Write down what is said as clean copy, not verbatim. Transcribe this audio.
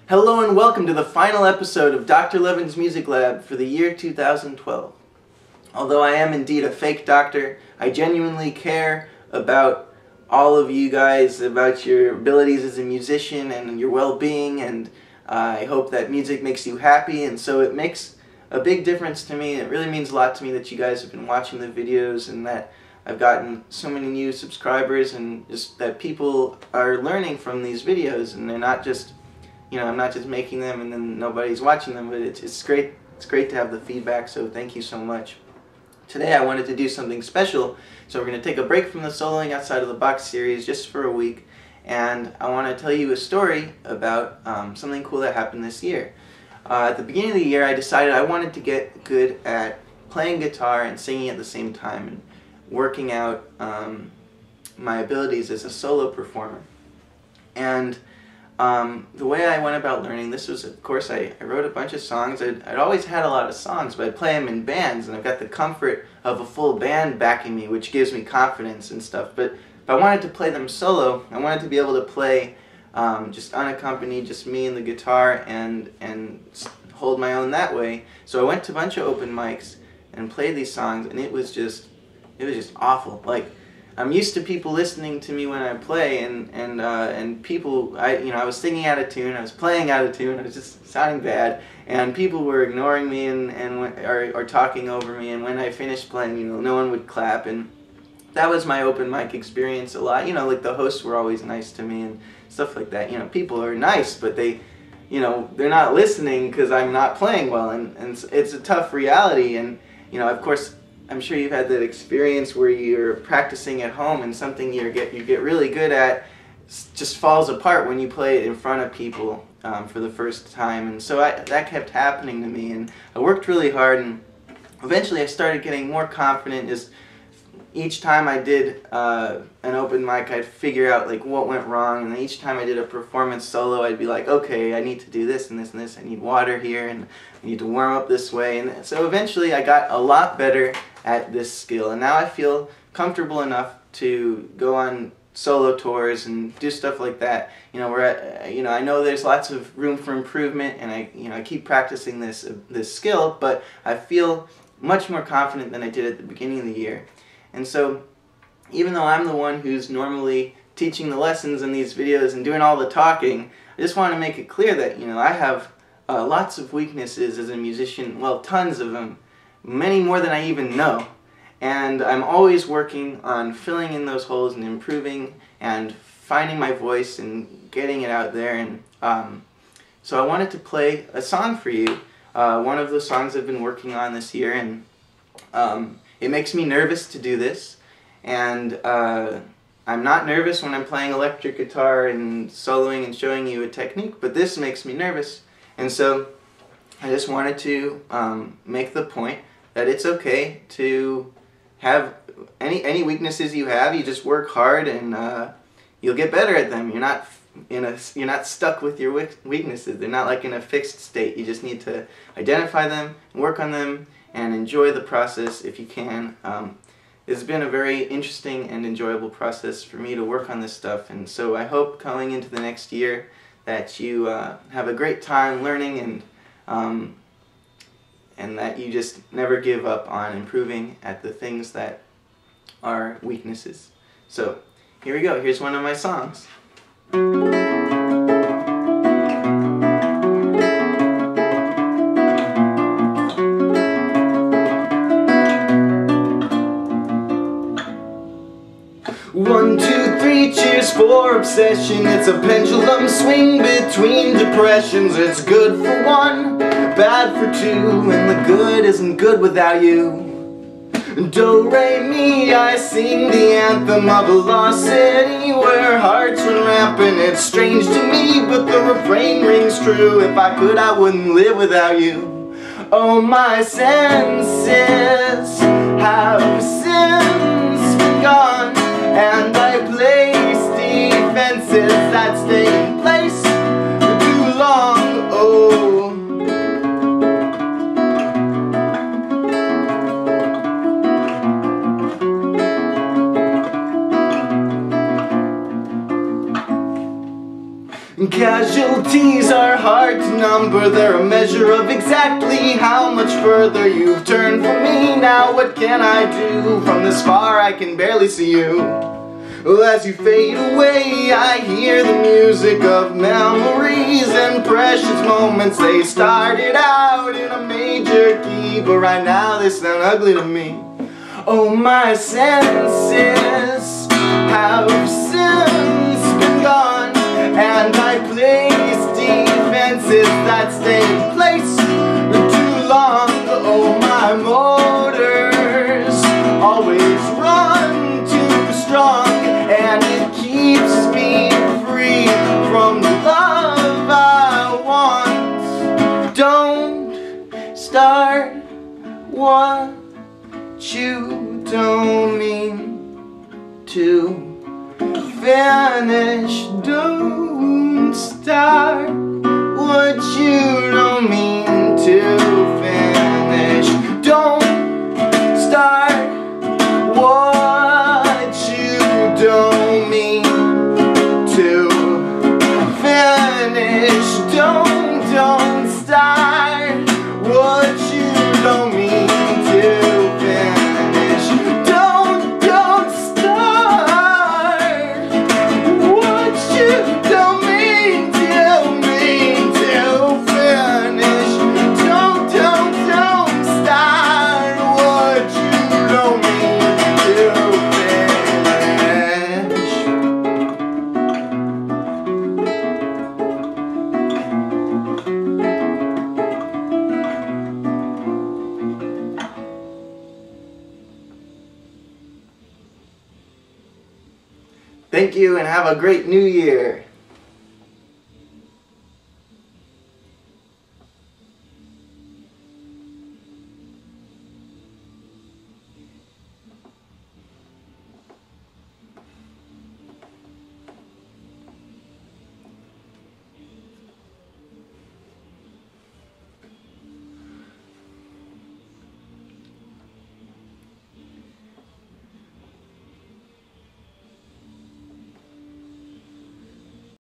Hello and welcome to the final episode of Dr. Levin's Music Lab for the year 2012. Although I am indeed a fake doctor, I genuinely care about all of you guys, about your abilities as a musician and your well-being, and I hope that music makes you happy, and so it makes a big difference to me. It really means a lot to me that you guys have been watching the videos and that I've gotten so many new subscribers, and just that people are learning from these videos, and they're not just, I'm not just making them and then nobody's watching them, but it's great. It's great to have the feedback, so thank you so much. Today I wanted to do something special, so we're going to take a break from the Soloing Outside of the Box series just for a week, and I want to tell you a story about something cool that happened this year. At the beginning of the year I decided I wanted to get good at playing guitar and singing at the same time, and working out my abilities as a solo performer. And the way I went about learning this was, of course, I wrote a bunch of songs. I'd always had a lot of songs, but I'd play them in bands, and I've got the comfort of a full band backing me, which gives me confidence and stuff. But if I wanted to play them solo, I wanted to be able to play just unaccompanied, just me and the guitar, and hold my own that way. So I went to a bunch of open mics and played these songs, and it was just awful. Like, I'm used to people listening to me when I play, and people, I was singing out of tune, I was playing out of tune, I was just sounding bad, and people were ignoring me or talking over me, and when I finished playing, no one would clap, and that was my open mic experience a lot. Like the hosts were always nice to me and stuff like that. People are nice, but they're not listening because I'm not playing well, and it's a tough reality, and of course, I'm sure you've had that experience where you're practicing at home and something you get really good at just falls apart when you play it in front of people for the first time. And so that kept happening to me, and I worked really hard, and eventually I started getting more confident. As each time I did an open mic, I'd figure out like what went wrong, and then each time I did a performance solo, I'd be like, okay, I need to do this and this and this, I need water here, and I need to warm up this way. And so eventually I got a lot better at this skill, and now I feel comfortable enough to go on solo tours and do stuff like that, where I know there's lots of room for improvement, and I keep practicing this skill, but I feel much more confident than I did at the beginning of the year. And so even though I'm the one who's normally teaching the lessons in these videos and doing all the talking, I just want to make it clear that I have lots of weaknesses as a musician, well, tons of them, many more than I even know, and I'm always working on filling in those holes and improving and finding my voice and getting it out there. And so I wanted to play a song for you, one of the songs I've been working on this year, and it makes me nervous to do this, and I'm not nervous when I'm playing electric guitar and soloing and showing you a technique, but this makes me nervous. And so I just wanted to make the point that it's okay to have any weaknesses you have. You just work hard, and you'll get better at them. You're not stuck with your weaknesses. They're not like in a fixed state. You just need to identify them, work on them, and enjoy the process if you can. It's been a very interesting and enjoyable process for me to work on this stuff, and so I hope going into the next year that you have a great time learning, and that you just never give up on improving at the things that are weaknesses. So here we go. Here's one of my songs. One, two, three, cheers for obsession. It's a pendulum swing between depressions. It's good for one, bad for two, and the good isn't good without you. Do, re, mi, I sing the anthem of a lost city where hearts run rampant. It's strange to me, but the refrain rings true. If I could, I wouldn't live without you. Oh, my senses have since been gone, and I place defenses that stay in place for too long. Oh, Casualties are hard to number. They're a measure of exactly how much further you've turned from me. Now what can I do? From this far I can barely see you. Well, as you fade away, I hear the music of memories and precious moments. They started out in a major key, but right now they sound ugly to me. Oh, my senses have since been gone, and I place defenses that stay in place too long. Oh, my motors always run too strong, and it keeps me free from the love I want. Don't start what you don't mean to finish. Don't start what you don't mean to finish. Don't start what you don't mean to finish. Don't start what you don't mean to finish. Don't start what you don't mean to finish. Don't start what you don't mean to finish. Thank you, and have a great new year.